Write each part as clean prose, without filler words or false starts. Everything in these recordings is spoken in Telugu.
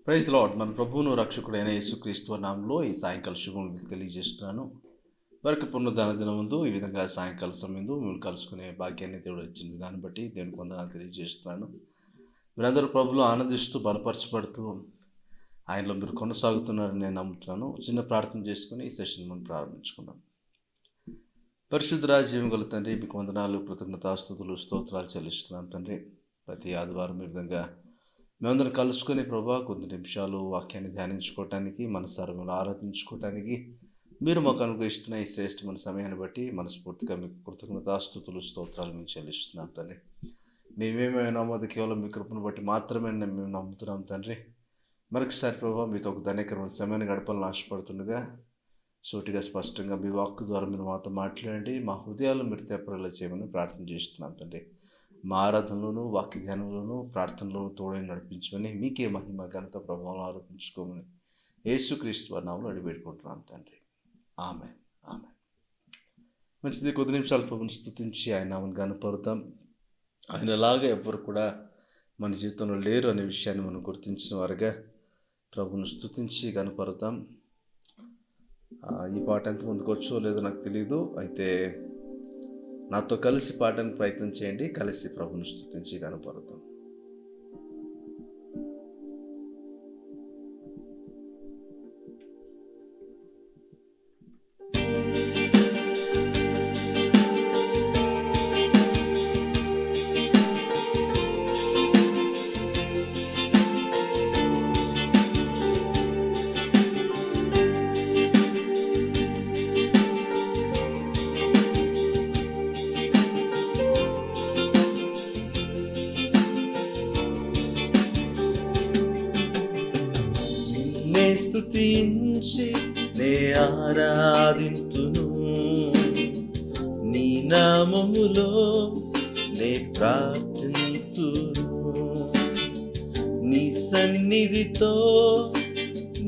Praise lord. మన ప్రభువును రక్షకుడైన యేసుక్రీస్తు నామంలో ఈ సాయంకాల శుభం తెలియజేస్తున్నాను. వరకు పునరుద్ధాన దినముందు ఈ విధంగా సాయంకాల సమయంలో మేము కలుసుకునే భాగ్యాన్ని దేవుడు ఇచ్చిన విధానం బట్టి దేవునికి వందనాలు తెలియజేస్తున్నాను. మీరందరూ ప్రభువులో ఆనందిస్తూ బలపరచబడుతూ ఆయనలో మీరు కొనసాగుతున్నారని నేను నమ్ముతున్నాను. చిన్న ప్రార్థన చేసుకుని ఈ సెషన్ మనం ప్రారంభించుకుందాం. పరిశుద్ధ జీవం గల తండ్రి, మీకు వందనాలు, కృతజ్ఞతాస్తుతులు, స్తోత్రాలు చెల్లిస్తున్నాను తండ్రి. ప్రతి ఆదివారం ఈ విధంగా మేమందరం కలుసుకొని ప్రభా కొద్ది నిమిషాలు వాక్యాన్ని ధ్యానించుకోవటానికి, మన సర్వను ఆరాధించుకోవటానికి మీరు మాకు అనుగ్రహిస్తున్న ఈ శ్రేష్టమైన సమయాన్ని బట్టి మనస్ఫూర్తిగా మీకు కృతజ్ఞతాస్తుతులు, స్తోత్రాలు మేము చెల్లిస్తున్నాం తండ్రి. మేమేమైనా అది కేవలం మీ కృపను బట్టి మాత్రమే మేము నమ్ముతున్నాం తండ్రి. మరొకసారి ప్రభావ మీతో ఒక ధన్యకరమైన సమయాన్ని గడపాలని ఆశపడుతుండగా సూటిగా స్పష్టంగా మీ వాక్కు ద్వారా మీరు మాతో మాట్లాడండి. మా హృదయాలను మీరు తెప్పరేలా చేయమని ప్రార్థన చేస్తున్నాం తండ్రి. మా ఆరాధనలోను, వాక్య ధ్యానంలోను, ప్రార్థనలోను తోడై నడిపించమని, మీకే మహిమ ఘనత ప్రభావం ఆరోపించుకోమని యేసుక్రీస్తు వారి నామములో అడిగిపెట్టుకుంటున్నాం తండ్రి. ఆమేన్, ఆమేన్. మంచిది. కొద్ది నిమిషాలు ప్రభుని స్తుతించి ఆయన నామమును గణపరుద్దాం. ఆయనలాగా ఎవ్వరు కూడా మన జీవితంలో లేరు అనే విషయాన్ని మనం గుర్తించిన వారుగా ప్రభుని స్తుతించి గణపరుద్దాం. ఈ పాట ఎంత ముందుకు వచ్చో లేదో నాకు తెలియదు, అయితే నాతో కలిసి పాడడానికి ప్రయత్నం చేయండి. కలిసి ప్రభుని స్తుతించి గణపరుద్దాం. స్తుతించి నే ఆరాధింతును, నీ నామములో నే ప్రార్థింతును. నీ సన్నిధితో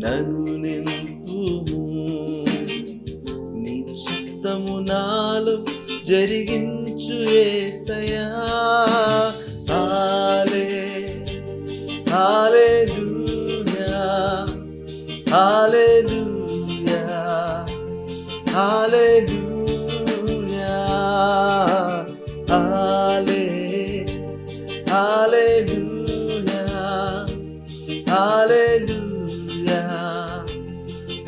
నన్ను నింపుము, నీ చిత్తము నాలో జరిగించు యేసయ్యా. హల్లెలూయా, హల్లెలూయా, హల్లెలూయా, హల్లెలూయా,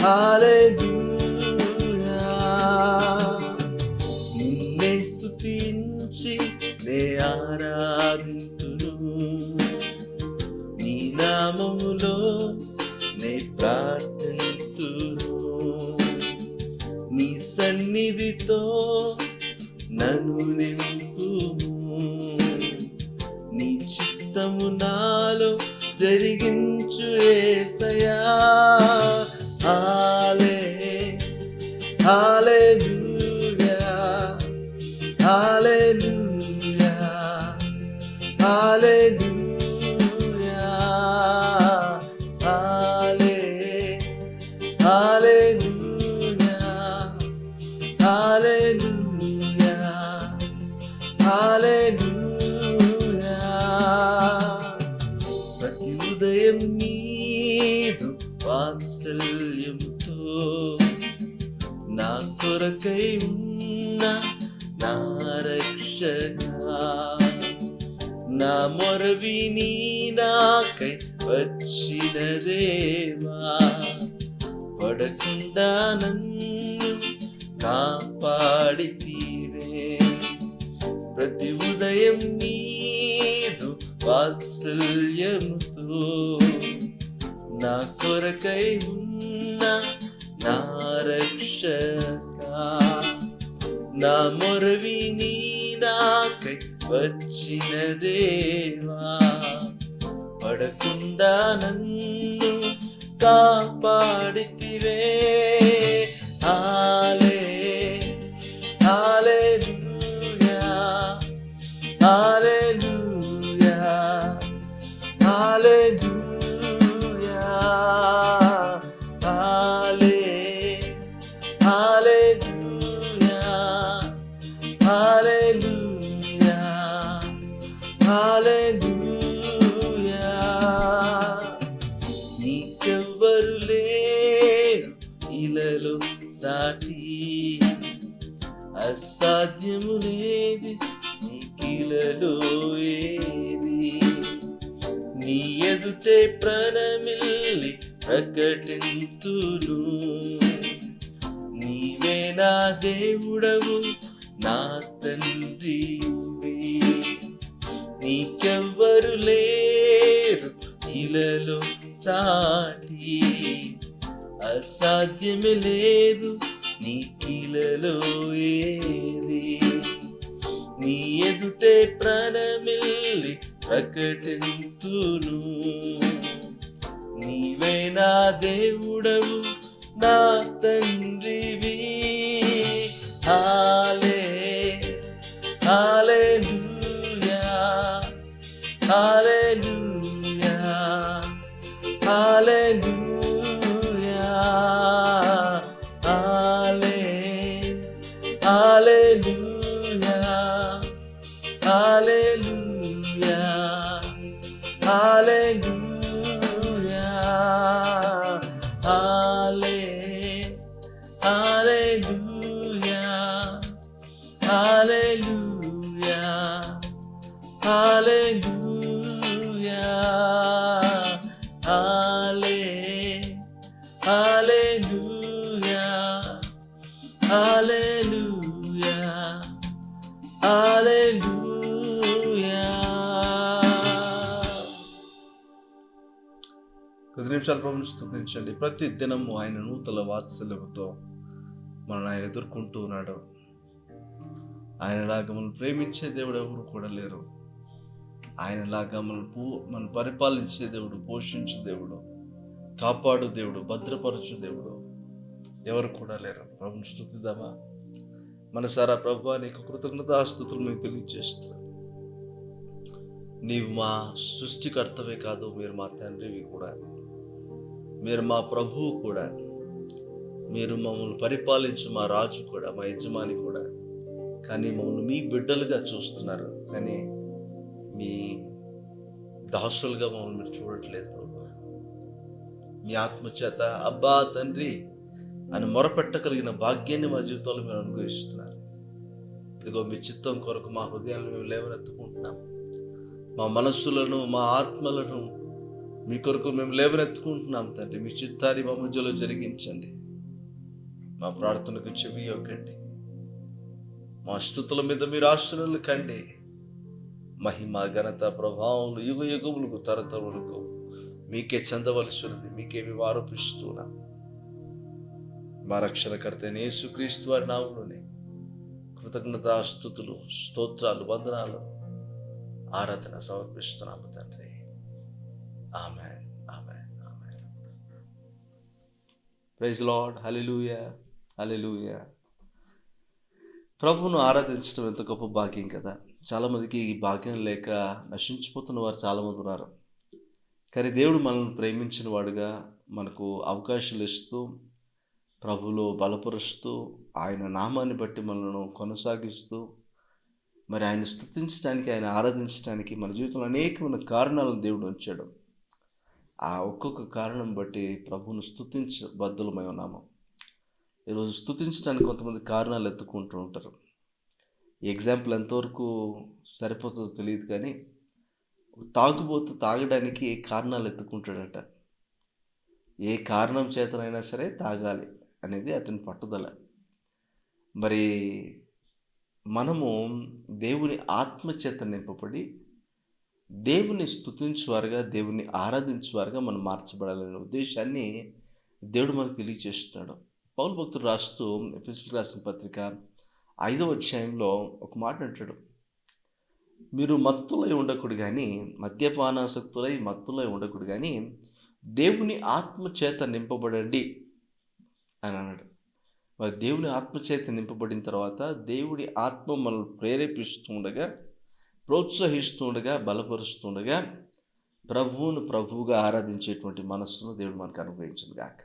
హల్లెలూయా. నిన్నే స్తుతించి నే ఆరాధింతును, నీ నామములో నే ప్రార్థింతును. నీ సన్నిధితో నన్ను నింపుము, నీ చిత్తము నాలో జరిగించు యేసయ్యా. హల్లెలూయా, హల్లెలూయా, హల్లెలూయా, హల్లెలూయా, హల్లెలూయా. ప్రతి ఉదయం నీదు వాత్సల్యముతో నా కొరకై ఉన్న నా రక్షకా, నా మొర విని నాకై వచ్చిన దేవా, పడకుండా నన్ను కాపాడితీవే. ప్రతి ఉదయం నీదు వాత్సల్యముతో నా కొరకై ఉన్న నా రక్షకా, నా మొర విని నాకై వచ్చిన దేవా, పడకుండా నన్ను కాపాడితివే. హల్లెలూయా, హల్లెలూయా, హల్లెలూయా, హల్లెలూయా, హల్లెలూయా, హల్లెలూయా. అసాధ్యము లేది నీకిలలో ఏది, నీ ఎదుటే ప్రణమిల్లి ప్రకటింతును. నీవే నా దేవుడవు నా తండ్రివి, నీకెవ్వరు లేరు ఇలలో సాటి. అసాధ్యమే లేదు నీకిలలో ఏది, నీ ఎదుటే ప్రణమిల్లి ప్రకటింతును. నీవే నా దేవుడవు నా తండ్రివి. హల్లెలూయా హల్లెలూయా హల్లెలూయా హల్లెలూయా హల్లెలూయా హల్లెలూయా హల్లెలూయా హల్లెలూయా హల్లెలూయా హల్లెలూయా హల్లెలూయా హల్లెలూయా. 10 నిమిషాలు ప్రభువుని స్తుతించండి. ప్రతి దినము ఆయన నూతన వాత్సల్యముతో మనల్ని ఆయన ఎదుర్కొంటూ ఉన్నాడు. ఆయనలాగా మనం ప్రేమించే దేవుడు ఎవరు కూడా లేరు. ఆయనలాగా మనం పరిపాలించే దేవుడు, పోషించే దేవుడు, కాపాడు దేవుడు, భద్రపరచు దేవుడు ఎవరు కూడా లేరు. ప్రభుని స్తుతిద్దామా? మనసారా ప్రభువా నీకు కృతజ్ఞతాస్తుతులు మేము తెలియజేస్తున్నాం. నీవు మా సృష్టికర్తవే కాదు, మీరు మా తండ్రివి కూడా, మీరు మా ప్రభువు కూడా, మీరు మమ్మల్ని పరిపాలించు మా రాజు కూడా, మా యజమాని కూడా. కానీ మమ్మల్ని మీ బిడ్డలుగా చూస్తున్నారు, కానీ మీ దాసులుగా మమ్మల్ని మీరు చూడట్లేదు ప్రభు. మీ ఆత్మచేత అబ్బా తండ్రి అని మొరపెట్టగలిగిన భాగ్యాన్ని మా జీవితంలో మీరు అనుగ్రహిస్తున్నారు. ఇదిగో మీ చిత్తం కొరకు మా హృదయాలను మేము లేవనెత్తుకుంటున్నాం. మా మనస్సులను, మా ఆత్మలను మీ కొరకు మేము లేవనెత్తుకుంటున్నాం తండ్రి. మీ చిత్తాన్ని మా మధ్యలో జరిగించండి. మా ప్రార్థనకు చెవి యొక్కండి. మా స్తుతుల మీద మీరు ఆశీర్వాదాలు కండి. మహిమ, ఘనత, ప్రభావం యుగ యుగములకు తరతములకు మీకే చెందవలసినది. మీకే మేము ఆరోపిస్తున్నాం. మా రక్షణకర్త యేసుక్రీస్తు వారి నామములోనే కృతజ్ఞతాస్తుతులు, స్తోత్రాలు, వందనాలు, ఆరాధన సమర్పిస్తున్నాము తండ్రి. Amen, amen, amen. Praise lord. Hallelujah, hallelujah. ప్రభువును ఆరాధించడం ఎంత గొప్ప భాగ్యం కదా. చాలామందికి ఈ భాగ్యం లేక నశించిపోతున్న వారు చాలామంది ఉన్నారు. కానీ దేవుడు మనల్ని ప్రేమించిన వాడుగా మనకు అవకాశాలు ఇస్తూ, ప్రభువులో బలపరుస్తూ, ఆయన నామాన్ని బట్టి మనల్ని కొనసాగిస్తూ, మరి ఆయన స్తుతించడానికి, ఆయన ఆరాధించడానికి మన జీవితంలో అనేకమైన కారణాలను దేవుడు ఉంచాడు. ఆ ఒక్కొక్క కారణం బట్టి ప్రభువును బద్దులమై ఉన్నాము. ఈరోజు స్తుతించడానికి కొంతమంది కారణాలు ఎత్తుకుంటూ ఉంటారు. ఈ ఎగ్జాంపుల్ ఎంతవరకు సరిపోతుందో తెలియదు, కానీ తాగుబోతు తాగడానికి కారణాలు ఎత్తుకుంటాడట. ఏ కారణం చేతనైనా సరే తాగాలి అనేది అతని పట్టుదల. మరి మనము దేవుని ఆత్మచేత నింపబడి దేవుని స్తుతించువారుగా, దేవుని ఆరాధించువారుగా మనం మార్చబడాలనే ఉద్దేశాన్ని దేవుడు మనకు తెలియజేస్తున్నాడు. పౌలు భక్తుడు రాస్తూ ఎఫెసీయులకు రాసిన పత్రిక 5వ అధ్యాయంలో ఒక మాట అంటాడు. మీరు మత్తులై ఉండకూడదు కానీ, మద్యపానాసక్తులై మత్తులై ఉండకూడదు కానీ, దేవుని ఆత్మచేత నింపబడండి అని అన్నాడు. మరి దేవుని ఆత్మచేత నింపబడిన తర్వాత దేవుడి ఆత్మ మనల్ని ప్రేరేపిస్తూ ఉండగా, ప్రోత్సహిస్తూ ఉండగా, బలపరుస్తూ ఉండగా ప్రభువును ప్రభువుగా ఆరాధించేటువంటి మనస్సును దేవుడు మనకు అనుగ్రహించింది గాక.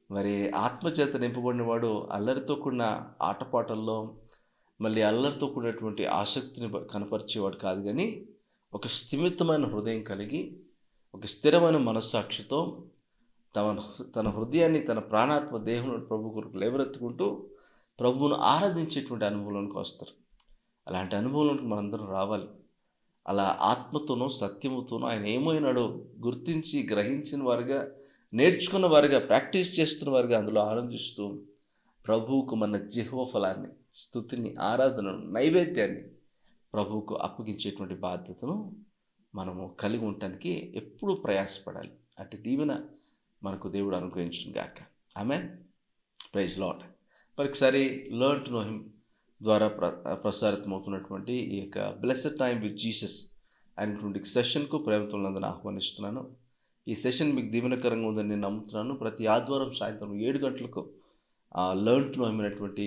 మరి ఆత్మచేత నింపబడిన వాడు అల్లరితో కూడిన ఆటపాటల్లో, మళ్ళీ అల్లరితో కూడినటువంటి ఆసక్తిని కనపరిచేవాడు కాదు, కానీ ఒక స్థిమితమైన హృదయం కలిగి, ఒక స్థిరమైన మనస్సాక్షితో తన హృదయాన్ని, తన ప్రాణాత్మ దేహం ప్రభు కొరకు లేవనెత్తుకుంటూ ప్రభువును ఆరాధించేటువంటి అనుభవంలోనికి వస్తారు. అలాంటి అనుభవంలోనికి మనందరం రావాలి. అలా ఆత్మతోనూ సత్యముతోనూ ఆయన ఏమైనాడో గుర్తించి గ్రహించిన వారుగా, నేర్చుకున్న వారుగా, ప్రాక్టీస్ చేస్తున్న వారుగా అందులో ఆనందిస్తూ ప్రభువుకు మన జిహ్వ ఫలాన్ని, స్తుతిని, ఆరాధనను, నైవేద్యాన్ని ప్రభువుకు అప్పగించేటువంటి బాధ్యతను మనము కలిగి ఉండటానికి ఎప్పుడూ ప్రయాసపడాలి. అటు దీవెన మనకు దేవుడు అనుగ్రహించును గాక. ఆమేన్. Praise lord. మరొకసారి లెర్న్ టు నో హిమ్ ద్వారా ప్రసారితమవుతున్నటువంటి ఈ యొక్క బ్లెస్డ్ టైం విత్ జీసస్ అనేటువంటి సెషన్కు ప్రేమతో నందున ఆహ్వానిస్తున్నాను. ఈ సెషన్ మీకు దీవెనకరంగా ఉందని నేను నమ్ముతున్నాను. ప్రతి ఆదివారం సాయంత్రం 7 గంటలకు లెర్న్ టు నో హిమ్ అనేటువంటి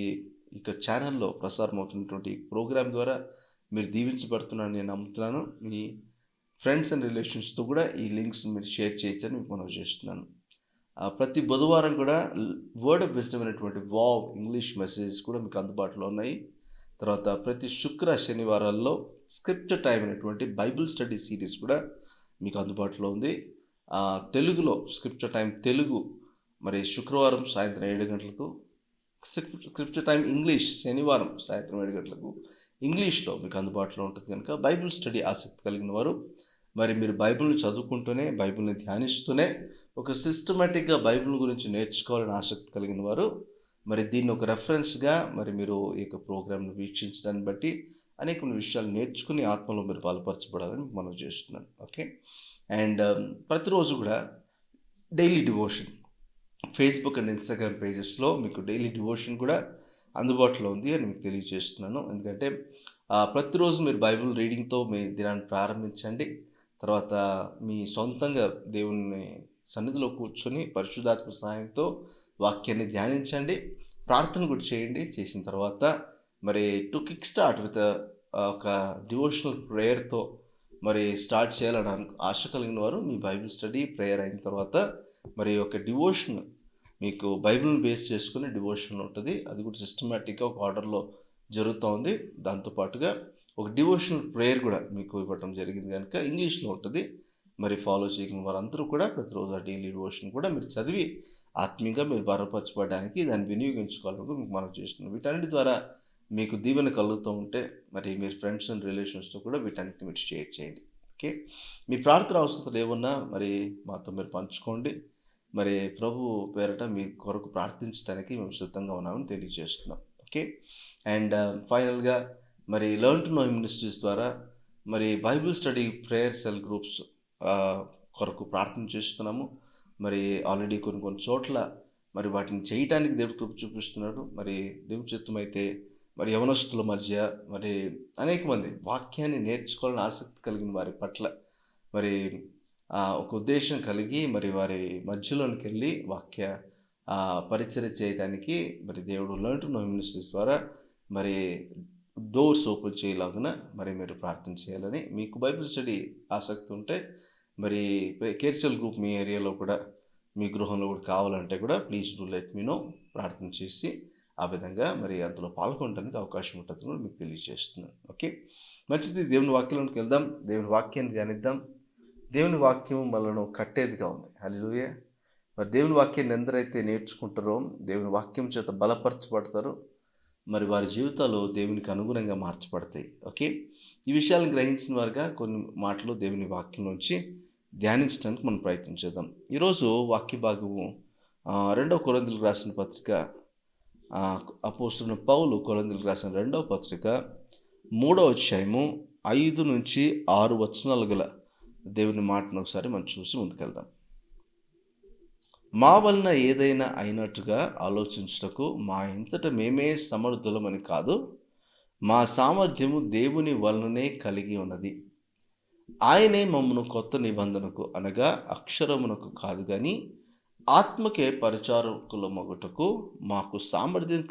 ఇక ఛానల్లో ప్రసారం అవుతున్నటువంటి ప్రోగ్రాం ద్వారా మీరు దీవించబడుతున్నారని నేను నమ్ముతున్నాను. మీ ఫ్రెండ్స్ అండ్ రిలేషన్స్తో కూడా ఈ లింక్స్ మీరు షేర్ చేయొచ్చని మీకు మనవి చేస్తున్నాను. ప్రతి బుధవారం కూడా వర్డ్ ఆఫ్ విజ్డమ్ అనేటువంటి వావ్ ఇంగ్లీష్ మెసేజెస్ కూడా మీకు అందుబాటులో ఉన్నాయి. తర్వాత ప్రతి శనివారాల్లో స్క్రిప్చర్ టైం అనేటువంటి బైబిల్ స్టడీ సిరీస్ కూడా మీకు అందుబాటులో ఉంది. తెలుగులో స్క్రిప్చర్ టైం తెలుగు మరి శుక్రవారం సాయంత్రం 7 గంటలకు, స్క్రిప్చర్ టైం ఇంగ్లీష్ శనివారం సాయంత్రం 7 గంటలకు ఇంగ్లీష్లో మీకు అందుబాటులో ఉంటుంది. కనుక బైబిల్ స్టడీ ఆసక్తి కలిగిన వారు, మరి మీరు బైబిల్ని చదువుకుంటూనే, బైబిల్ని ధ్యానిస్తూనే ఒక సిస్టమేటిక్గా బైబిల్ గురించి నేర్చుకోవాలని ఆసక్తి కలిగిన వారు, మరి దీన్ని ఒక రెఫరెన్స్గా మరి మీరు ఈ యొక్క ప్రోగ్రామ్ను వీక్షించడాన్ని బట్టి అనేక విషయాలు నేర్చుకుని ఆత్మలో మీరు బలపరచబడాలని మనం చేస్తున్నాను. ఓకే. అండ్ ప్రతిరోజు కూడా daily devotion Facebook and Instagram పేజెస్లో మీకు డైలీ డివోషన్ కూడా అందుబాటులో ఉంది అని మీకు తెలియజేస్తున్నాను. ఎందుకంటే ప్రతిరోజు మీరు బైబిల్ రీడింగ్తో మీ దినాన్ని ప్రారంభించండి. తర్వాత మీ సొంతంగా దేవుని సన్నిధిలో కూర్చొని పరిశుద్ధాత్మ సహాయంతో వాక్యాన్ని ధ్యానించండి, ప్రార్థన కూడా చేయండి. చేసిన తర్వాత మరి టు కిక్ స్టార్ట్ విత్ ఒక డివోషనల్ ప్రేయర్తో మరి స్టార్ట్ చేయాలని ఆశ కలిగిన వారు మీ బైబిల్ స్టడీ ప్రేయర్ అయిన తర్వాత మరి ఒక డివోషన్ మీకు బైబిల్ని బేస్ చేసుకుని డివోషన్ ఉంటుంది. అది కూడా సిస్టమేటిక్గా ఒక ఆర్డర్లో జరుగుతూ ఉంది. దాంతోపాటుగా ఒక డివోషనల్ ప్రేయర్ కూడా మీకు ఇవ్వటం జరిగింది కనుక ఇంగ్లీష్లో ఉంటుంది. మరి ఫాలో చేయగలిగిన వారందరూ కూడా ప్రతిరోజు ఆ డైలీ డివోషన్ కూడా మీరు చదివి ఆత్మీయంగా మీరు బలపరచబడడానికి దాన్ని వినియోగించుకోవాలని మీకు మనం చేస్తున్నాం. వీటన్నిటి ద్వారా మీకు దీవెన కలుగుతూ ఉంటే మరి మీరు ఫ్రెండ్స్ అండ్ రిలేషన్స్తో కూడా వీటన్నిటిని మీరు షేర్ చేయండి. ఓకే. మీ ప్రార్థన అవసరాలు ఏమన్నా మరి మాతో మీరు పంచుకోండి. మరి ప్రభు పేరట మీ కొరకు ప్రార్థించడానికి మేము సిద్ధంగా ఉన్నామని తెలియజేస్తున్నాం. ఓకే. అండ్ ఫైనల్గా మరి learn to know him ministries ద్వారా మరి Bible study prayer cell groups కొరకు ప్రార్థన చేస్తున్నాము. మరి ఆల్రెడీ కొన్ని చోట్ల మరి వాటిని చేయటానికి దేవుడు కృప చూపిస్తున్నాడు. మరి దేవుని చిత్తం అయితే మరి యవనస్తుల మధ్య మరి అనేక మంది వాక్యాన్ని నేర్చుకోవాలని ఆసక్తి కలిగిన వారి పట్ల మరి ఒక ఉద్దేశం కలిగి మరి వారి మధ్యలోనికి వెళ్ళి వాక్య పరిచర్య చేయడానికి మరి దేవుడు learn to know him ministries ద్వారా మరి డోర్స్ ఓపెన్ చేయలాగున మరి మీరు ప్రార్థన చేయాలని, మీకు బైబిల్ స్టడీ ఆసక్తి ఉంటే మరి కేర్చల్ గ్రూప్ మీ ఏరియాలో కూడా మీ గృహంలో కూడా కావాలంటే కూడా please do let me know. ప్రార్థన చేసి ఆ విధంగా మరి అందులో పాల్గొనడానికి అవకాశం ఉంటుంది కూడా మీకు తెలియజేస్తున్నాను. ఓకే. మంచిది. దేవుని వాక్యంలోకి వెళ్దాం. దేవుని వాక్యాన్ని ధ్యానిద్దాం. దేవుని వాక్యం మనను కట్టేదిగా ఉంది. హల్లెలూయా. మరి దేవుని వాక్యాన్ని ఎందరైతే నేర్చుకుంటారో, దేవుని వాక్యం చేత బలపరచబడతారో, మరి వారి జీవితాలు దేవునికి అనుగుణంగా మార్చబడతాయి. ఓకే. ఈ విషయాలను గ్రహించిన వారుగా కొన్ని మాటలు దేవుని వాక్యం నుంచి ధ్యానించడానికి మనం ప్రయత్నం చేద్దాం. ఈరోజు వాక్య భాగము 2వ కొరింథీయులకు రాసిన పత్రిక, అపోస్తలుడైన పౌలు కొరింథీయులకు రాసిన 2వ పత్రిక 3వ అధ్యాయము 5 నుంచి 6 వచనాలు గల దేవుని మాటను ఒకసారి మనం చూసి ముందుకెళ్దాం. మా వలన ఏదైనా అయినట్టుగా ఆలోచించుటకు మా ఇంతట మేమే సమర్థులమని కాదు, మా సామర్థ్యము దేవుని వలననే కలిగి ఉన్నది. ఆయనే మమ్మను కొత్త నిబంధనకు అనగా అక్షరమునకు కాదు కానీ ఆత్మకే పరిచారకులమగుటకు మాకు సామర్థ్యం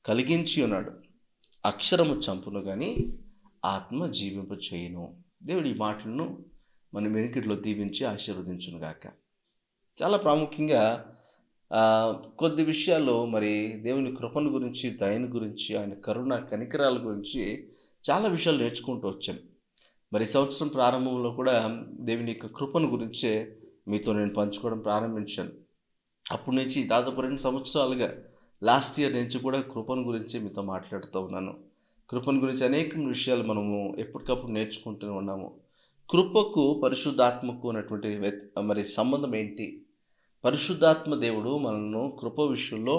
కలిగించి ఉన్నాడు. అక్షరము చంపును కానీ ఆత్మ జీవింప చేయును. దేవుడి ఈ మాటలను మన వెనుకట్లో దీవించి ఆశీర్వదించునుగాక. చాలా ప్రాముఖ్యంగా కొద్ది విషయాల్లో మరి దేవుని కృపను గురించి, దయను గురించి, ఆయన కరుణ కనికరాల గురించి చాలా విషయాలు నేర్చుకుంటూ వచ్చాను. మరి సంవత్సరం ప్రారంభంలో కూడా దేవుని యొక్క కృపను గురించే మీతో నేను పంచుకోవడం ప్రారంభించాను. అప్పటి నుంచి దాదాపు 2 సంవత్సరాలుగా లాస్ట్ ఇయర్ నుంచి కూడా కృపను గురించి మీతో మాట్లాడుతూ ఉన్నాను. కృపను గురించి అనేక విషయాలు మనము ఎప్పటికప్పుడు నేర్చుకుంటూనే ఉన్నాము. కృపకు పరిశుద్ధాత్మకు ఉన్నటువంటి మరి సంబంధం ఏంటి? పరిశుద్ధాత్మ దేవుడు మనల్ని కృప విషయంలో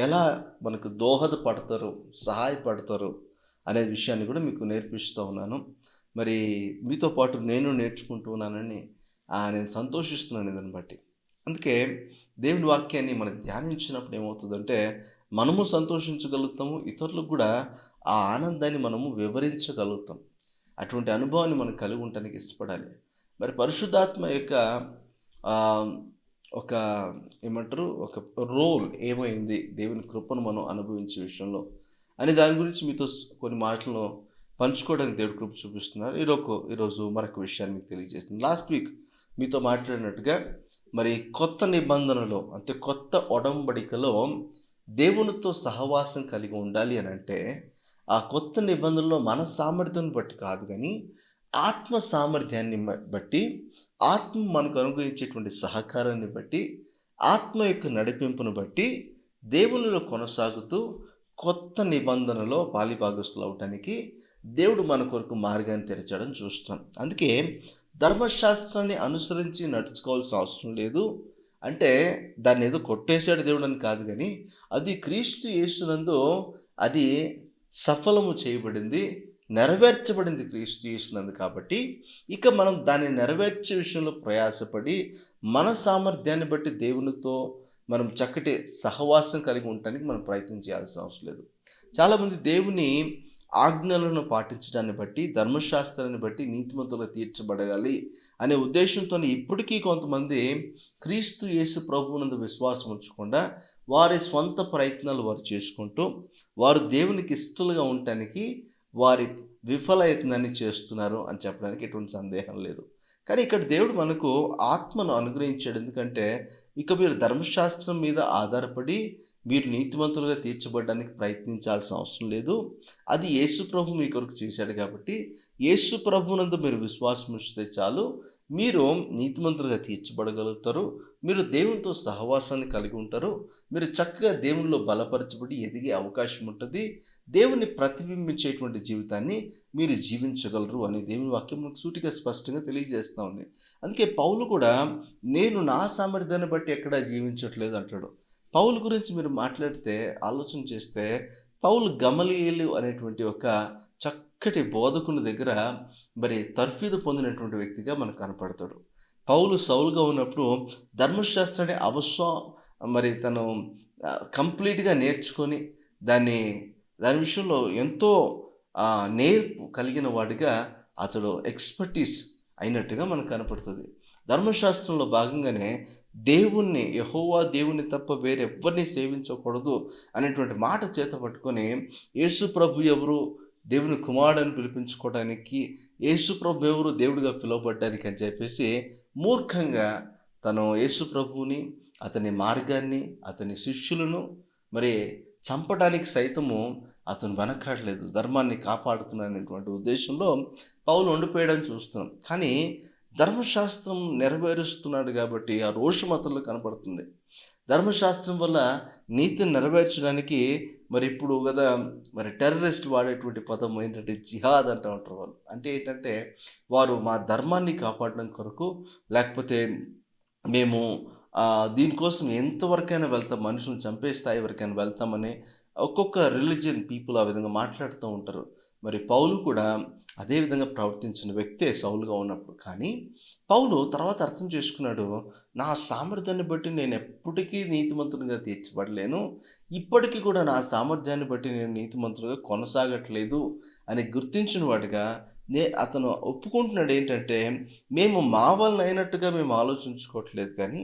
ఎలా మనకు దోహదపడతారు, సహాయపడతారు అనే విషయాన్ని కూడా మీకు నేర్పిస్తూ ఉన్నాను. మరి మీతో పాటు నేను నేర్చుకుంటూ ఉన్నానని నేను సంతోషిస్తున్నాను దీన్ని బట్టి. అందుకే దేవుని వాక్యాన్ని మనం ధ్యానించినప్పుడు ఏమవుతుందంటే మనము సంతోషించగలుగుతాము, ఇతరులకు కూడా ఆ ఆనందాన్ని మనము వివరించగలుగుతాం. అటువంటి అనుభవాన్ని మనం కలిగి ఉండటానికి ఇష్టపడాలి. మరి పరిశుద్ధాత్మ యొక్క ఒక ఏమంటారు, ఒక రోల్ ఏమైంది దేవుని కృపను మనం అనుభవించే విషయంలో అని దాని గురించి మీతో కొన్ని మాటలను పంచుకోవడానికి దేవుడు కృప చూపిస్తున్నారు. ఈరోజు మరొక విషయాన్ని మీకు తెలియజేస్తుంది. లాస్ట్ వీక్ మీతో మాట్లాడినట్టుగా మరి కొత్త నిబంధనలో అంటే కొత్త ఒడంబడికలో దేవునితో సహవాసం కలిగి ఉండాలి అని అంటే ఆ కొత్త నిబంధనలో మన సామర్థ్యం బట్టి కాదు, కానీ ఆత్మ సామర్థ్యాన్ని బట్టి, ఆత్మ మనకు అనుగ్రహించేటువంటి సహకారాన్ని బట్టి, ఆత్మ యొక్క నడిపింపును బట్టి దేవునిలో కొనసాగుతూ కొత్త నిబంధనలో పాలిభాగస్తులు అవటానికి దేవుడు మన కొరకు మార్గాన్ని తెరచడం చూస్తాం. అందుకే ధర్మశాస్త్రాన్ని అనుసరించి నడుచుకోవాల్సిన అవసరం లేదు. అంటే దాన్ని ఏదో కొట్టేశాడు దేవుడు అని కాదు, కానీ అది క్రీస్తు యేసునందు అది సఫలము చేయబడింది, నెరవేర్చబడింది క్రీస్తు యేసునందు. కాబట్టి ఇక మనం దాన్ని నెరవేర్చే విషయంలో ప్రయాసపడి మన సామర్థ్యాన్ని బట్టి దేవునితో మనం చక్కటి సహవాసం కలిగి ఉండటానికి మనం ప్రయత్నం చేయాల్సిన అవసరం లేదు. చాలామంది దేవుని ఆజ్ఞలను పాటించడాన్ని బట్టి, ధర్మశాస్త్రాన్ని బట్టి నీతిమంతులుగా తీర్చబడగాలి అనే ఉద్దేశంతో ఇప్పటికీ కొంతమంది క్రీస్తు యేసు ప్రభువునందు విశ్వాసం ఉంచకుండా వారి స్వంత ప్రయత్నాలు వారు చేసుకుంటూ వారు దేవునికి ఇష్టలుగా ఉండటానికి వారి విఫలయత్నాన్ని చేస్తున్నారు అని చెప్పడానికి ఎటువంటి సందేహం లేదు. కానీ ఇక్కడ దేవుడు మనకు ఆత్మను అనుగ్రహించాడు. ఎందుకంటే ఇక మీరు ధర్మశాస్త్రం మీద ఆధారపడి మీరు నీతిమంతులుగా తీర్చబడడానికి ప్రయత్నించాల్సిన అవసరం లేదు. అది యేసు ప్రభు మీ కొరకు చేశాడు. కాబట్టి యేసు ప్రభువునందు మీరు విశ్వాసం ఉంచితే చాలు, మీరు నీతిమంతులుగా తీర్చబడగలుగుతారు, మీరు దేవునితో సహవాసాన్ని కలిగి ఉంటారు, మీరు చక్కగా దేవునిలో బలపరచబడి ఎదిగే అవకాశం ఉంటుంది, దేవుని ప్రతిబింబించేటువంటి జీవితాన్ని మీరు జీవించగలరు అని దేవుని వాక్యం మనకు సూటిగా స్పష్టంగా తెలియజేస్తూ ఉంది. అందుకే పౌలు కూడా నేను నా సామర్థ్యాన్ని బట్టి ఎక్కడా జీవించట్లేదు అంటాడు. పౌలు గురించి మీరు మాట్లాడితే, ఆలోచన చేస్తే, పౌలు గమలీయేలు అనేటువంటి ఒక చక్కటి బోధకుని దగ్గర మరి తర్ఫీదు పొందినటువంటి వ్యక్తిగా మనకు కనపడతాడు. పౌలు సౌలుగా ఉన్నప్పుడు ధర్మశాస్త్రాన్ని మరి తను కంప్లీట్గా నేర్చుకొని దాని విషయంలో ఎంతో నేర్పు కలిగిన వాడిగా అతడు ఎక్స్పర్టీస్ అయినట్టుగా మనకు కనపడుతుంది. ధర్మశాస్త్రంలో భాగంగానే దేవుణ్ణి, యెహోవా దేవుని తప్ప వేరెవ్వరిని సేవించకూడదు అనేటువంటి మాట చేత పట్టుకొని యేసు ప్రభు ఎవరు, దేవుని కుమారుడని పిలిపించుకోవడానికి, యేసు ప్రభు ఎవరు, దేవుడిగా పిలువబడ్డానికి అని చెప్పేసి మూర్ఖంగా తను యేసు ప్రభువుని, అతని మార్గాన్ని, అతని శిష్యులను మరి చంపడానికి సైతము అతను వెనకాడలేదు. ధర్మాన్ని కాపాడుతున్నాననేటువంటి ఉద్దేశంలో పౌలు ఉండిపోయడం చూస్తున్నాం. కానీ ధర్మశాస్త్రం నెరవేరుస్తున్నాడు కాబట్టి ఆ రోషం అతనిలో కనపడుతుంది. ధర్మశాస్త్రం వల్ల నీతిని నెరవేర్చడానికి మరి ఇప్పుడు కదా మరి టెర్రరిస్టులు వాడేటువంటి పదం ఏంటంటే జిహాద్ అంటూ ఉంటారు వాళ్ళు. అంటే ఏంటంటే వారు మా ధర్మాన్ని కాపాడడం కొరకు, లేకపోతే మేము దీనికోసం ఎంతవరకైనా వెళ్తాం, మనుషులను చంపే స్థాయి వరకైనా వెళ్తామని ఒక్కొక్క రిలీజియన్ పీపుల్ ఆ విధంగా మాట్లాడుతూ ఉంటారు. మరి పౌలు కూడా అదే విధంగా ప్రవర్తించిన వ్యక్తే సౌలుగా ఉన్నప్పుడు. కానీ పౌలు తర్వాత అర్థం చేసుకున్నాడు, నా సామర్థ్యాన్ని బట్టి నేను ఎప్పటికీ నీతిమంతునిగా తీర్చబడలేను, ఇప్పటికీ కూడా నా సామర్థ్యాన్ని బట్టి నేను నీతిమంతునిగా కొనసాగట్లేదు అని గుర్తించిన వాడిగా అతను ఒప్పుకుంటున్నాడు. ఏంటంటే మేము మా వలన అయినట్టుగా మేము ఆలోచించుకోవట్లేదు, కానీ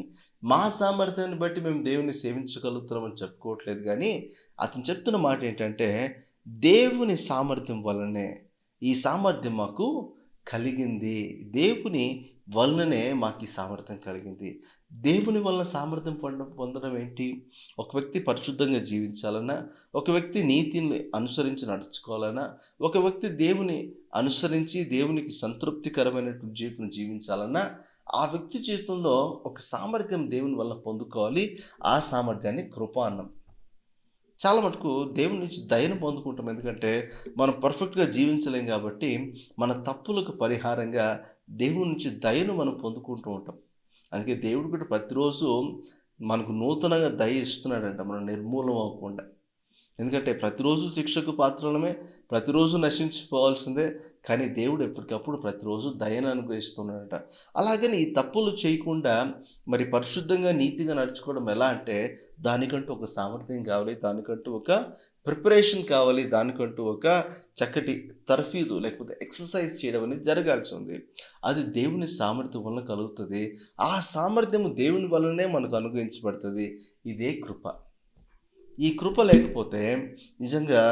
మా సామర్థ్యాన్ని బట్టి మేము దేవుని సేవించగలుగుతామని చెప్పుకోవట్లేదు, కానీ అతను చెప్తున్న మాట ఏంటంటే దేవుని సామర్థ్యం వలనే ఈ సామర్థ్యం మాకు కలిగింది, దేవుని వలననే మాకు ఈ సామర్థ్యం కలిగింది. దేవుని వలన సామర్థ్యం పొందడం ఏంటి? ఒక వ్యక్తి పరిశుద్ధంగా జీవించాలన్నా, ఒక వ్యక్తి నీతిని అనుసరించి నడుచుకోవాలన్నా, ఒక వ్యక్తి దేవుని అనుసరించి దేవునికి సంతృప్తికరమైనటువంటి జీవితం జీవించాలన్నా ఆ వ్యక్తి జీవితంలో ఒక సామర్థ్యం దేవుని వల్ల పొందుకోవాలి. ఆ సామర్థ్యాన్ని కృప అన్నాం. చాలా మటుకు దేవుని నుంచి దయను పొందుకుంటాం. ఎందుకంటే మనం పర్ఫెక్ట్‌గా జీవించలేం కాబట్టి, మన తప్పులకు పరిహారంగా దేవుని నుంచి దయను మనం పొందుకుంటూ ఉంటాం. అందుకే దేవుడు కూడా ప్రతిరోజు మనకు నూతనంగా దయ ఇస్తున్నాడంట, మనం నిర్మూలం అవ్వకుండా. ఎందుకంటే ప్రతిరోజు శిక్షకు పాత్రులమే, ప్రతిరోజు నశించిపోవాల్సిందే. కానీ దేవుడు ఎప్పటికప్పుడు ప్రతిరోజు దయను అనుగ్రహిస్తున్నాడట. అలాగని ఈ తప్పులు చేయకుండా మరి పరిశుద్ధంగా, నీతిగా నడుచుకోవడం ఎలా అంటే, దానికంటూ ఒక సామర్థ్యం కావాలి, దానికంటూ ఒక ప్రిపరేషన్ కావాలి, దానికంటూ ఒక చక్కటి తర్ఫీదు లేకపోతే ఎక్సర్సైజ్ చేయడం అనేది జరగాల్సి ఉంది. అది దేవుని సామర్థ్యం వలన కలుగుతుంది. ఆ సామర్థ్యము దేవుని వలనే మనకు అనుగ్రహించబడుతుంది. ఇదే కృప. ఈ కృప లేకపోతే నిజంగా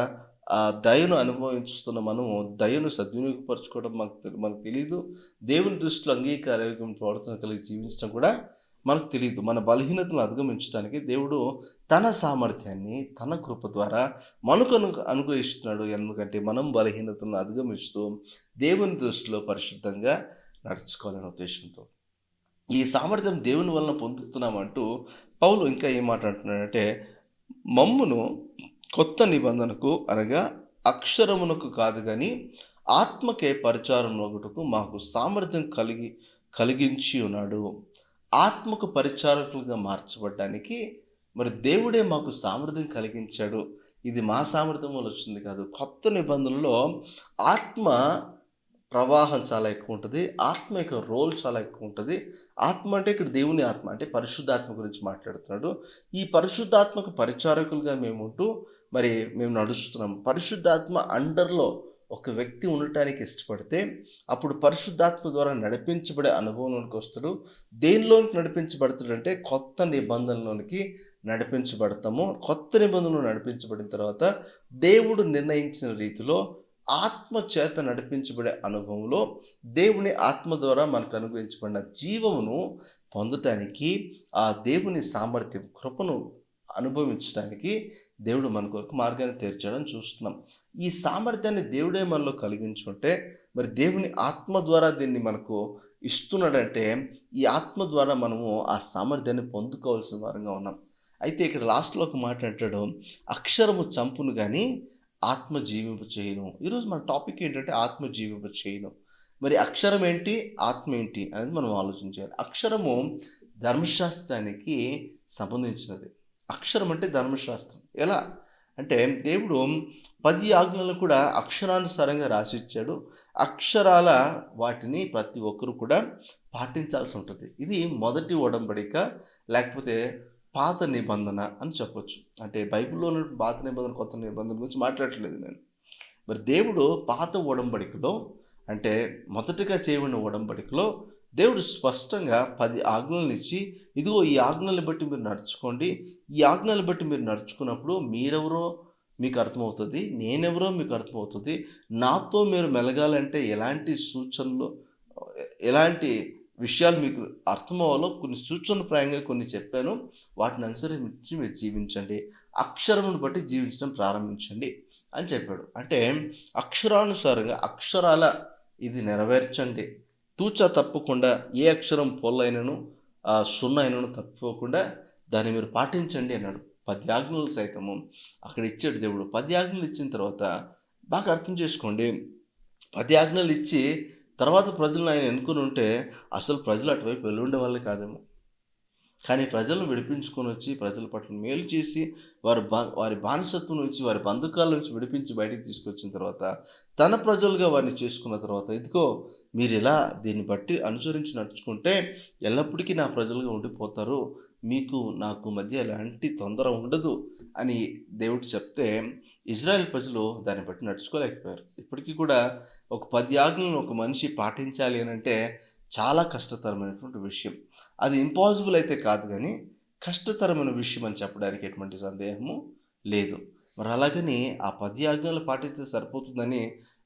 ఆ దయను అనుభవిస్తున్న మనము దయను సద్వినియోగపరచుకోవడం మనకు తెలీదు. దేవుని దృష్టిలో అంగీకారం ప్రవర్తన కలిగి జీవించడం కూడా మనకు తెలియదు. మన బలహీనతలను అధిగమించడానికి దేవుడు తన సామర్థ్యాన్ని తన కృప ద్వారా మనకు అనుగ్రహిస్తున్నాడు. ఎందుకంటే మనం బలహీనతలను అధిగమిస్తూ దేవుని దృష్టిలో పరిశుద్ధంగా నడుచుకోవాలనే ఉద్దేశంతో ఈ సామర్థ్యం దేవుని వలన పొందుతున్నామంటూ పౌలు ఇంకా ఏం మాట్లాడుతున్నాడంటే, మమ్మును కొత్త నిబంధనకు అనగా అక్షరమునకు కాదు కానీ ఆత్మకే పరిచారమునొకటకు మాకు సామర్థ్యం కలిగించి ఉన్నాడు. ఆత్మకు పరిచారకులుగా మార్చబడ్డానికి మరి దేవుడే మాకు సామర్థ్యం కలిగించాడు. ఇది మా సామర్థ్యం వల్ల వచ్చింది కాదు. కొత్త నిబంధనలో ఆత్మ ప్రవాహం చాలా ఎక్కువ ఉంటుంది. ఆత్మ యొక్క రోల్ చాలా ఎక్కువ ఉంటుంది. ఆత్మ అంటే ఇక్కడ దేవుని ఆత్మ అంటే పరిశుద్ధాత్మ గురించి మాట్లాడుతున్నాడు. ఈ పరిశుద్ధాత్మకు పరిచారకులుగా మేము నడుస్తున్నాం. పరిశుద్ధాత్మ అండర్లో ఒక వ్యక్తి ఉండటానికి ఇష్టపడితే అప్పుడు పరిశుద్ధాత్మ ద్వారా నడిపించబడే అనుభవంలోనికి వస్తాడు. దేనిలోనికి నడిపించబడతాడంటే కొత్త నిబంధనలోనికి నడిపించబడతాము. కొత్త నిబంధనలు నడిపించబడిన తర్వాత దేవుడు నిర్ణయించిన రీతిలో ఆత్మ చేత నడిపించబడే అనుభవంలో దేవుని ఆత్మ ద్వారా మనకు అనుగ్రహించబడిన జీవమును పొందటానికి, ఆ దేవుని సామర్థ్యం కృపను అనుభవించడానికి దేవుడు మన కొరకు మార్గాన్ని తెరిచాడని చూస్తున్నాం. ఈ సామర్థ్యాన్ని దేవుడే మనలో కలిగించుంటే మరి దేవుని ఆత్మ ద్వారా దీన్ని మనకు ఇస్తున్నాడంటే ఈ ఆత్మ ద్వారా మనము ఆ సామర్థ్యాన్ని పొందుకోవాల్సిన వారంగా ఉన్నాం. అయితే ఇక్కడ లాస్ట్లో ఒక మాట అంటాడు, అక్షరము చంపును కానీ ఆత్మ జీవింప చేయను. ఈరోజు మన టాపిక్ ఏంటంటే ఆత్మ జీవింప చేయను. మరి అక్షరం ఏంటి, ఆత్మ ఏంటి అనేది మనం ఆలోచించాలి. అక్షరము ధర్మశాస్త్రానికి సంబంధించినది. అక్షరం అంటే ధర్మశాస్త్రం. ఎలా అంటే దేవుడు 10 ఆజ్ఞలు కూడా అక్షరానుసారంగా రాసిచ్చాడు. అక్షరాల వాటిని ప్రతి ఒక్కరు కూడా పాటించాల్సి ఉంటుంది. ఇది మొదటి ఒడంబడిక లేకపోతే పాత నిబంధన అని చెప్పొచ్చు. అంటే బైబిల్లో ఉన్న పాత నిబంధన కొత్త నిబంధన గురించి మాట్లాడట్లేదు నేను. మరి దేవుడు పాత ఒడంబడికలో అంటే మొదటగా చేయబడిన ఒడంబడికలో దేవుడు స్పష్టంగా 10 ఆజ్ఞలను ఇచ్చి, ఇదిగో ఈ ఆజ్ఞలను బట్టి మీరు నడుచుకోండి, ఈ ఆజ్ఞలను బట్టి మీరు నడుచుకున్నప్పుడు మీరెవరో మీకు అర్థమవుతుంది, నేనెవరో మీకు అర్థమవుతుంది, నాతో మీరు మెలగాలంటే ఎలాంటి సూచనలు ఎలాంటి విషయాలు మీకు అర్థమవ్వాలో కొన్ని సూచనప్రాయంగా కొన్ని చెప్పాను. వాటిని అనుసరించి మీరు జీవించండి, అక్షరమును బట్టి జీవించడం ప్రారంభించండి అని చెప్పాడు. అంటే అక్షరానుసారంగా అక్షరాల ఇది నెరవేర్చండి. తూచా తప్పకుండా ఏ అక్షరం పొల్లైనను సున్నా అయినను తప్పుకోకుండా దాన్ని మీరు పాటించండి అన్నాడు. 10 ఆజ్ఞలు సైతము అక్కడ ఇచ్చాడు దేవుడు. 10 ఆజ్ఞలు ఇచ్చిన తర్వాత బాగా అర్థం చేసుకోండి, 10 ఆజ్ఞలు ఇచ్చి తర్వాత ప్రజలను ఆయన ఎన్నుకొని ఉంటే అసలు ప్రజలు అటువైపు వెళ్ళి ఉండే వాళ్ళే కాదేమో. కానీ ప్రజలను విడిపించుకొని వచ్చి ప్రజల పట్ల మేలు చేసి వారి బానిసత్వం నుంచి వారి బంధకాల నుంచి విడిపించి బయటికి తీసుకొచ్చిన తర్వాత తన ప్రజలుగా వారిని చేసుకున్న తర్వాత, ఇదిగో మీరు ఇలా దీన్ని బట్టి అనుసరించి నడుచుకుంటే ఎల్లప్పటికీ నా ప్రజలుగా ఉండిపోతారు, మీకు నాకు మధ్య ఎలాంటి తొందర ఉండదు అని దేవుడు చెప్తే ఇజ్రాయెల్ ప్రజలు దాన్ని బట్టి నడుచుకోలేకపోయారు. ఇప్పటికీ కూడా ఒక 10 ఆజ్ఞలను ఒక మనిషి పాటించాలి అని అంటే చాలా కష్టతరమైనటువంటి విషయం. అది ఇంపాసిబుల్ అయితే కాదు కానీ కష్టతరమైన విషయం అని చెప్పడానికి ఎటువంటి సందేహము లేదు. మరి అలాగని ఆ 10 ఆజ్ఞలు పాటిస్తే సరిపోతుందని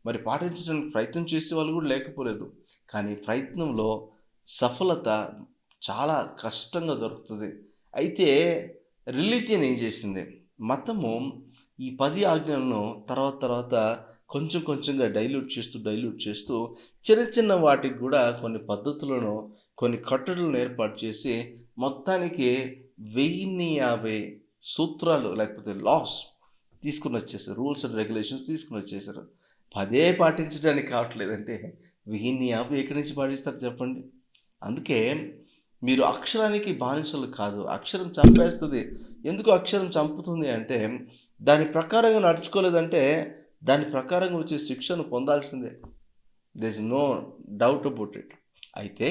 మరి పాటించడానికి ప్రయత్నం చేసే వాళ్ళు కూడా లేకపోలేదు. కానీ ప్రయత్నంలో సఫలత చాలా కష్టంగా దొరుకుతుంది. అయితే రిలీజియన్ ఏం చేసింది, మతము ఈ 10 ఆజ్ఞలను తర్వాత కొంచెం కొంచెంగా డైల్యూట్ చేస్తూ చిన్న చిన్న వాటికి కూడా కొన్ని పద్ధతులను కొన్ని కట్టడలను ఏర్పాటు చేసి మొత్తానికి 1050 సూత్రాలు లేకపోతే లాస్ తీసుకుని వచ్చేసారు, రూల్స్ అండ్ రెగ్యులేషన్స్ తీసుకుని వచ్చేసారు. పదే పాటించడానికి కావట్లేదంటే వెయ్యిన్ని యాభై ఎక్కడి నుంచి పాటిస్తారు చెప్పండి. అందుకే మీరు అక్షరానికి బానిసలు కాదు. అక్షరం చంపేస్తుంది. ఎందుకు అక్షరం చంపుతుంది అంటే, దాని ప్రకారంగా నడుచుకోలేదంటే దాని ప్రకారంగా వచ్చే శిక్షను పొందాల్సిందే. There is no doubt about it. అయితే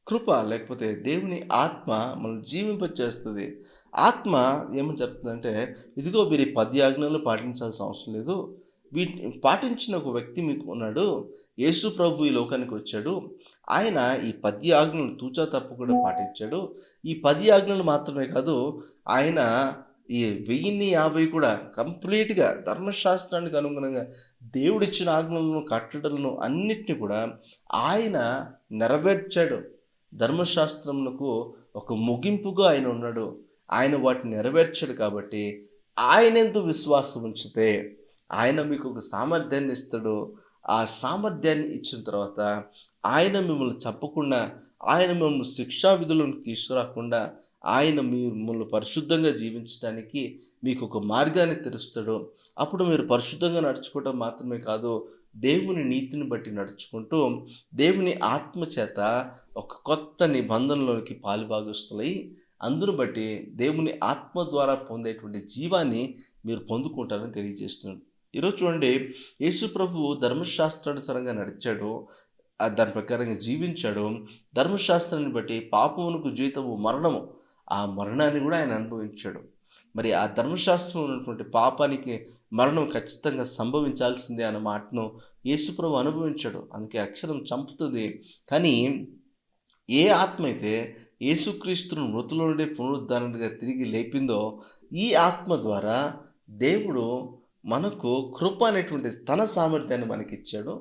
కృప లేకపోతే దేవుని ఆత్మ మనం జీవింపచేస్తుంది. ఆత్మ ఏమని చెప్తుందంటే, ఇదిగో మీరు ఈ 10 ఆజ్ఞలు పాటించాల్సిన అవసరం లేదు. వీటిని పాటించిన ఒక వ్యక్తి మీకు ఉన్నాడు. యేసు ప్రభు ఈ లోకానికి వచ్చాడు. ఆయన ఈ 10 ఆజ్ఞలను తూచా తప్పకుండా పాటించాడు. ఈ 10 ఆజ్ఞలు మాత్రమే కాదు, ఆయన ఈ 1050 కూడా కంప్లీట్‌గా ధర్మశాస్త్రానికి అనుగుణంగా దేవుడిచ్చిన ఆజ్ఞలను, కట్టడలను అన్నిటిని కూడా ఆయన నెరవేర్చాడు. ధర్మశాస్త్రమునకు ఒక ముగింపుగా ఆయన ఉన్నాడు. ఆయన వాటిని నెరవేర్చాడు కాబట్టి ఆయనందు విశ్వాసం ఉంచితే ఆయన మీకు ఒక సామర్థ్యాన్ని ఇస్తాడు. ఆ సామర్థ్యాన్ని ఇచ్చిన తర్వాత ఆయన మిమ్మల్ని చంపకుండా, ఆయన మిమ్మల్ని శిక్షా విధులను తీసుకురాకుండా, ఆయన మిమ్మల్ని పరిశుద్ధంగా జీవించడానికి మీకు ఒక మార్గాన్ని తెరుస్తాడు. అప్పుడు మీరు పరిశుద్ధంగా నడుచుకోవటం మాత్రమే కాదు, దేవుని నీతిని బట్టి నడుచుకుంటూ దేవుని ఆత్మ చేత ఒక కొత్త నిబంధనలోనికి పాలుభాగస్తులై అందును బట్టి దేవుని ఆత్మ ద్వారా పొందేటువంటి జీవాన్ని మీరు పొందుకుంటారని తెలియజేస్తున్నాడు. ఈరోజు చూడండి, యేసు ప్రభువు ధర్మశాస్త్రానుసారంగా నడిచాడు, దాని ప్రకారంగా జీవించాడు. ధర్మశాస్త్రాన్ని బట్టి పాపమునకు జీతము మరణము, ఆ మరణాన్ని కూడా ఆయన అనుభవించాడు. మరి ఆ ధర్మశాస్త్రంలో ఉన్నటువంటి పాపానికి మరణం ఖచ్చితంగా సంభవించాల్సిందే అన్న మాటను యేసు ప్రభు అనుభవించాడు. అందుకే అక్షరం చంపుతుంది. కానీ ఏ ఆత్మ అయితే యేసుక్రీస్తును మృతుల నుండి పునరుద్ధరణగా తిరిగి లేపిందో, ఈ ఆత్మ ద్వారా దేవుడు మనకు కృప అనేటువంటి తన సామర్థ్యాన్ని మనకిచ్చాడు.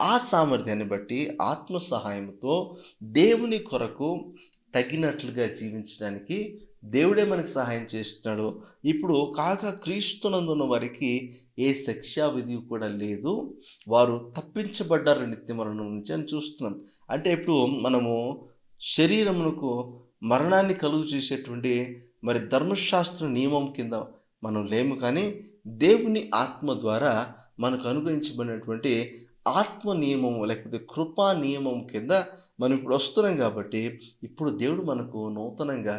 ఆ సామర్థ్యాన్ని బట్టి ఆత్మ సహాయంతో దేవుని కొరకు తగినట్లుగా జీవించడానికి దేవుడే మనకు సహాయం చేస్తున్నాడు. ఇప్పుడు కాగా క్రీస్తునందున్న వారికి ఏ శిక్షా విధి కూడా లేదు, వారు తప్పించబడ్డారు నిత్య మరణం నుంచి అని చూస్తున్నాం. అంటే ఇప్పుడు మనము శరీరమునకు మరణాన్ని కలుగు చేసేటువంటి మరి ధర్మశాస్త్ర నియమం కింద మనం లేము. కానీ దేవుని ఆత్మ ద్వారా మనకు అనుగ్రహించబడినటువంటి ఆత్మ నియమము లేకపోతే కృపా నియమం కింద మనం ఇప్పుడు వస్తున్నాం. కాబట్టి ఇప్పుడు దేవుడు మనకు నూతనంగా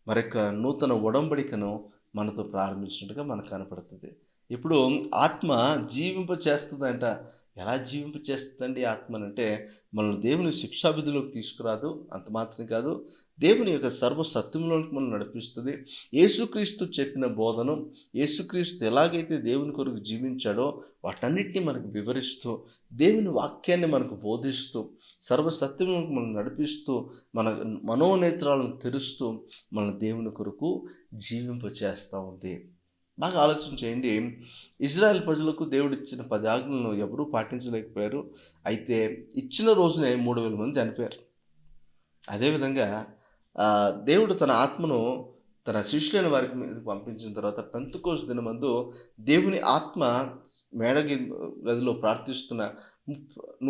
మరొక నూతన ఒడంబడికను మనతో ప్రారంభించినట్టుగా మనకు కనపడుతుంది. ఇప్పుడు ఆత్మ జీవింప చేస్తుందంట. ఎలా జీవింప చేస్తుందండి ఆత్మనంటే, మనల్ని దేవుని శిక్షా విధులకు తీసుకురాదు, అంత మాత్రం కాదు, దేవుని యొక్క సర్వసత్యంలోనికి మనం నడిపిస్తుంది. యేసుక్రీస్తు చెప్పిన బోధను, యేసుక్రీస్తు ఎలాగైతే దేవుని కొరకు జీవించాడో వాటన్నిటిని మనకు వివరిస్తూ, దేవుని వాక్యాన్ని మనకు బోధిస్తూ, సర్వసత్యంలోకి మనం నడిపిస్తూ, మన మనోనేత్రాలను తెరుస్తూ మన దేవుని కొరకు జీవింప చేస్తూ ఉంది. బాగా ఆలోచన చేయండి. ఇజ్రాయెల్ ప్రజలకు దేవుడు ఇచ్చిన 10 ఆజ్ఞలను ఎవరూ పాటించలేకపోయారు. అయితే ఇచ్చిన రోజునే 3,000 మంది చనిపోయారు. అదేవిధంగా దేవుడు తన ఆత్మను తన శిష్యులైన వారికి మీద పంపించిన తర్వాత పెంతెకోస్తు దినమందు దేవుని ఆత్మ గదిలో ప్రార్థిస్తున్న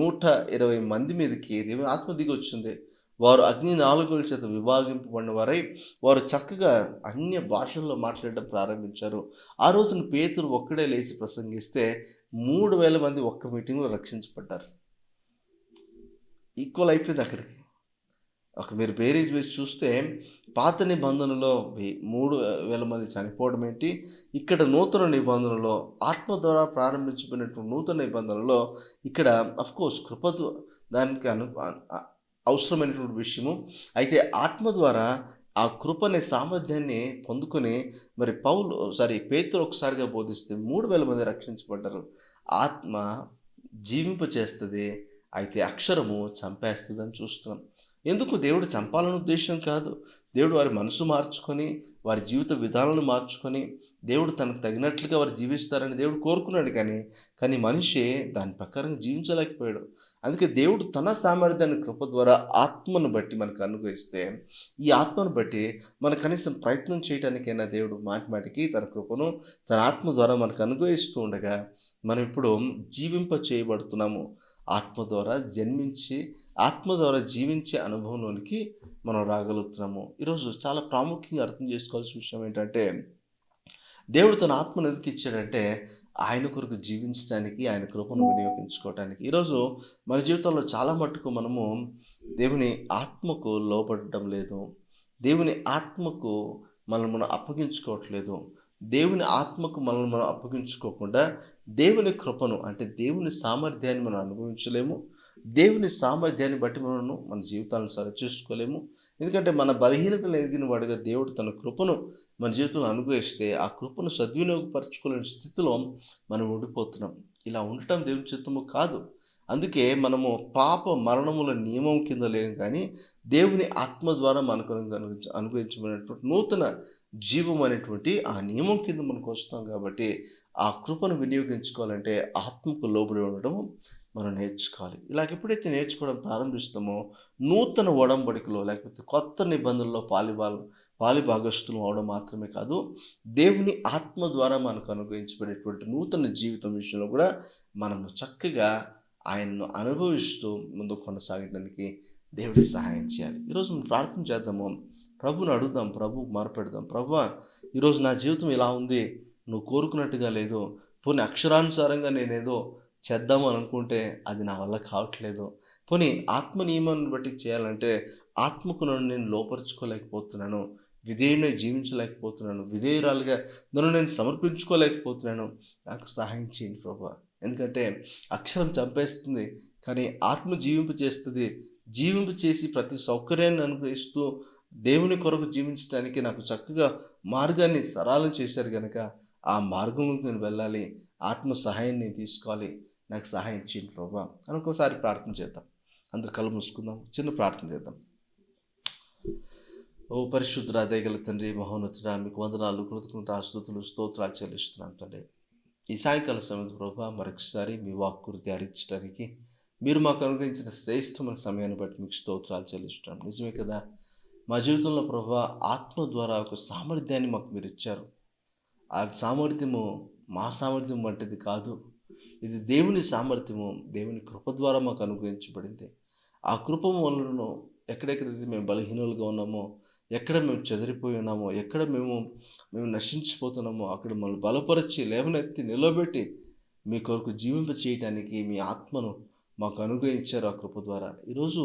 120 మంది మీదకి దేవుని ఆత్మ దిగి వచ్చింది. వారు అగ్ని నాలుకల చేత విభాగింపబడిన వారై వారు చక్కగా అన్య భాషల్లో మాట్లాడడం ప్రారంభించారు. ఆ రోజున పేతురు ఒక్కడే లేచి ప్రసంగిస్తే 3,000 మంది ఒక్క మీటింగ్లో రక్షించబడ్డారు. ఈక్వల్ అయిపోయింది అక్కడికి. మీరు బేరీజ్ వేసి చూస్తే పాత నిబంధనలో 3,000 మంది చనిపోవడం ఏంటి, ఇక్కడ నూతన నిబంధనలో ఆత్మ ద్వారా ప్రారంభించబడినటువంటి నూతన నిబంధనలో ఇక్కడ అఫ్కోర్స్ కృపతో దానికి అవసరమైనటువంటి విషయము. అయితే ఆత్మ ద్వారా ఆ కృపనే సామర్థ్యాన్ని పొందుకొని మరి పేతురు ఒకసారిగా బోధిస్తే 3,000 మంది రక్షించబడ్డారు. ఆత్మ జీవింప చేస్తుంది, అయితే అక్షరము చంపేస్తుందని చూస్తున్నాం. ఎందుకు? దేవుడు చంపాలనే ఉద్దేశం కాదు. దేవుడు వారి మనసు మార్చుకొని, వారి జీవిత విధానాలను మార్చుకొని, దేవుడు తనకు తగినట్లుగా వారు జీవిస్తారని దేవుడు కోరుకున్నాడు. కానీ మనిషి దాని ప్రకారంగా జీవించలేకపోయాడు. అందుకే దేవుడు తన సామర్థ్యాన్ని కృప ద్వారా ఆత్మను బట్టి మనకు అనుగ్రహిస్తే, ఈ ఆత్మను బట్టి మన కనీసం ప్రయత్నం చేయడానికైనా దేవుడు మాటికి తన కృపను తన ఆత్మ ద్వారా మనకు అనుగ్రహిస్తూ ఉండగా మనం ఇప్పుడు జీవింప చేయబడుతున్నాము. ఆత్మ ద్వారా జన్మించి ఆత్మ ద్వారా జీవించే అనుభవంలోనికి మనం రాగలుగుతున్నాము. ఈరోజు చాలా ప్రాముఖ్యంగా అర్థం చేసుకోవాల్సిన విషయం ఏంటంటే, దేవుడు తన ఆత్మను ఎందుకు ఇచ్చాడంటే ఆయన కొరకు జీవించడానికి, ఆయన కృపను వినియోగించుకోవటానికి. ఈరోజు మన జీవితంలో చాలా మట్టుకు మనము దేవుని ఆత్మకు లోబడడం లేదు. దేవుని ఆత్మకు మనల్ని మనం అప్పగించుకోవట్లేదు. దేవుని ఆత్మకు మనల్ని మనం అప్పగించుకోకుండా దేవుని కృపను అంటే దేవుని సామర్థ్యాన్ని మనం అనుభవించలేము. దేవుని సామర్థ్యాన్ని బట్టి మనము మన జీవితాలను సరిచేసుకోలేము. ఎందుకంటే మన బలహీనతలు ఎరిగిన వాడిగా దేవుడు తన కృపను మన జీవితంలో అనుగ్రహిస్తే ఆ కృపను సద్వినియోగపరచుకోలేని స్థితిలో మనం ఉండిపోతున్నాం. ఇలా ఉండటం దేవుని చిత్తము కాదు. అందుకే మనము పాప మరణముల నియమం కింద లేము, కానీ దేవుని ఆత్మ ద్వారా మనకు అనుగ్రహించబడినటువంటి నూతన జీవం అనేటువంటి ఆ నియమం కింద మనకు వస్తాం. కాబట్టి ఆ కృపను వినియోగించుకోవాలంటే ఆత్మకు లోబడి ఉండడం మనం నేర్చుకోవాలి. ఇలాగ ఎప్పుడైతే నేర్చుకోవడం ప్రారంభిస్తామో నూతన ఒడంబడికలో లేకపోతే కొత్త నిబంధనలో పాలిభాగస్తులు అవడం మాత్రమే కాదు, దేవుని ఆత్మ ద్వారా మనకు అనుగ్రహించబడేటువంటి నూతన జీవితం విషయంలో కూడా మనము చక్కగా ఆయన్ను అనుభవిస్తూ ముందుకు కొనసాగడానికి దేవుడికి సహాయం చేయాలి. ఈరోజు మనం ప్రార్థన చేద్దాము, ప్రభువుని అడుగుదాం, ప్రభువుకు మొరపెడదాం. ప్రభువా, ఈరోజు నా జీవితం ఇలా ఉంది, నువ్వు కోరుకున్నట్టుగా లేదు. పోనీ అక్షరానుసారంగా నేనేదో చేద్దాము అనుకుంటే అది నా వల్ల కావట్లేదు. పోనీ ఆత్మ నియమాన్ని బట్టి చేయాలంటే ఆత్మకు నన్ను నేను లోపరుచుకోలేకపోతున్నాను, విధేయుని జీవించలేకపోతున్నాను, విధేయురాలుగా నన్ను నేను సమర్పించుకోలేకపోతున్నాను. నాకు సహాయం చేయండి ప్రభువా. ఎందుకంటే అక్షరం చంపేస్తుంది, కానీ ఆత్మ జీవింపు చేస్తుంది. జీవింపు చేసి ప్రతి సౌకర్యాన్ని అనుగ్రహిస్తూ దేవుని కొరకు జీవించడానికి నాకు చక్కగా మార్గాన్ని సరళం చేశారు కనుక ఆ మార్గంలోకి నేను వెళ్ళాలి, ఆత్మ సహాయాన్ని నేను తీసుకోవాలి, నాకు సహాయం చేయండి ప్రభువా అని ఇంకోసారి ప్రార్థన చేద్దాం. అందరు కళ్ళు మూసుకుందాం, చిన్న ప్రార్థన చేద్దాం. ఓ పరిశుద్ధుడా, దయగల తండ్రి, మహోన్నతుడా, మీకు వందనాలు, కృతజ్ఞత, స్తుతులు, స్తోత్రాలు చెల్లిస్తున్నాను తండ్రి. ఈ సాయంకాల సమయంలో ప్రభువా మరొకసారి మీ వాక్కును ధ్యానించడానికి మీరు మాకు అనుగ్రహించిన శ్రేష్టమైన సమయాన్ని బట్టి మీకు స్తోత్రాలు చెల్లిస్తున్నాం. నిజమే కదా, మా జీవితంలో ప్రభువా ఆత్మ ద్వారా ఒక సామర్థ్యాన్ని మాకు మీరు ఇచ్చారు. ఆ సామర్థ్యము మా సామర్థ్యం వంటిది కాదు, ఇది దేవుని సామర్థ్యము, దేవుని కృప ద్వారా మాకు అనుగ్రహించబడింది. ఆ కృప వలన ఎక్కడెక్కడైతే మేము బలహీనులుగా ఉన్నామో, ఎక్కడ మేము చెదిరిపోయి ఉన్నామో, ఎక్కడ మేము నశించిపోతున్నామో అక్కడ మమ్మల్ని బలపరిచి లేవనెత్తి నిలబెట్టి మీ కొరకు జీవింప చేయడానికి మీ ఆత్మను మాకు అనుగ్రహించారు ఆ కృప ద్వారా. ఈరోజు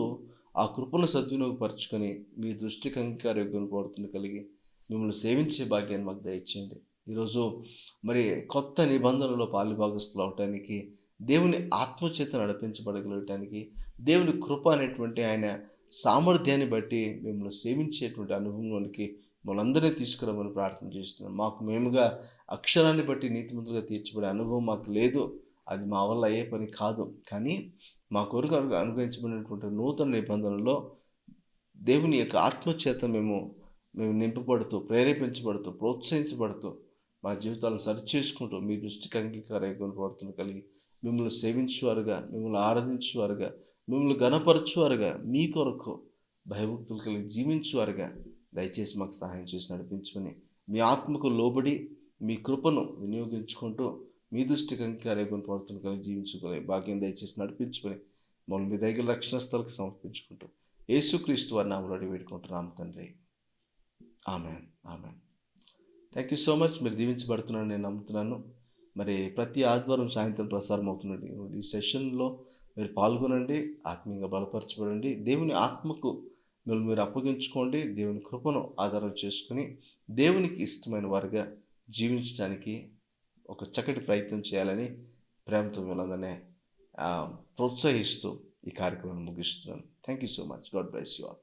ఆ కృపను సద్వినియోగపరచుకొని మీ దృష్టికి అంగీకారం పడుతుంది కలిగి మిమ్మల్ని సేవించే భాగ్యాన్ని మాకు దయచేయండి. ఈరోజు మరి కొత్త నిబంధనలో పాలిభాగస్తులు అవటానికి, దేవుని ఆత్మచేత నడిపించబడగలగటానికి, దేవుని కృప అనేటువంటి ఆయన సామర్థ్యాన్ని బట్టి మిమ్మల్ని సేవించేటువంటి అనుభవంలోనికి మనందరినీ తీసుకురామని ప్రార్థన చేస్తున్నాం. మాకు మేముగా అక్షరాన్ని బట్టి నీతిమంతులుగా తీర్చబడే అనుభవం మాకు లేదు, అది మా వల్ల అయ్యే పని కాదు. కానీ మా కొరకు అనుగ్రహించబడినటువంటి నూతన నిబంధనలో దేవుని యొక్క ఆత్మచేత మేము నింపబడుతూ, ప్రేరేపించబడుతూ, ప్రోత్సహించబడుతూ మా జీవితాలను సరిచేసుకుంటూ మీ దృష్టికి అంగీకారం పడుతున్న కలిగి మిమ్మల్ని సేవించేవారుగా, మిమ్మల్ని ఆరాధించేవారుగా, మిమ్మల్ని గణపరచువారుగా, మీ కొరకు భయభక్తులు కలిగి జీవించేవారుగా దయచేసి మాకు సహాయం చేసి నడిపించుకొని మీ ఆత్మకు లోబడి మీ కృపను వినియోగించుకుంటూ మీ దృష్టికి అంగీకారం పడుతున్న కలిగి జీవించుకోలే భాగ్యం దయచేసి నడిపించుకొని మమ్మల్ని మీ దగ్గర రక్షణ స్థలానికి సమర్పించుకుంటూ యేసుక్రీస్తు వారి నామములో అడిగి వేడుకుంటున్నాము తండ్రి. Amen, amen. Thank you so much. మీరు దీవించబడుతున్నారని నేను నమ్ముతున్నాను. మరి ప్రతి ఆదివారం సాయంత్రం ప్రసారం అవుతున్నది ఈ సెషన్లో మీరు పాల్గొనండి, ఆత్మీయంగా బలపరచబడండి, దేవుని ఆత్మకు మీరు అప్పగించుకోండి, దేవుని కృపను ఆధారం చేసుకుని దేవునికి ఇష్టమైన వారిగా జీవించడానికి ఒక చక్కటి ప్రయత్నం చేయాలని ప్రేమతో మిమ్మల్ని ప్రోత్సహిస్తూ ఈ కార్యక్రమాన్ని ముగిస్తున్నాను. Thank you so much. God bless you all.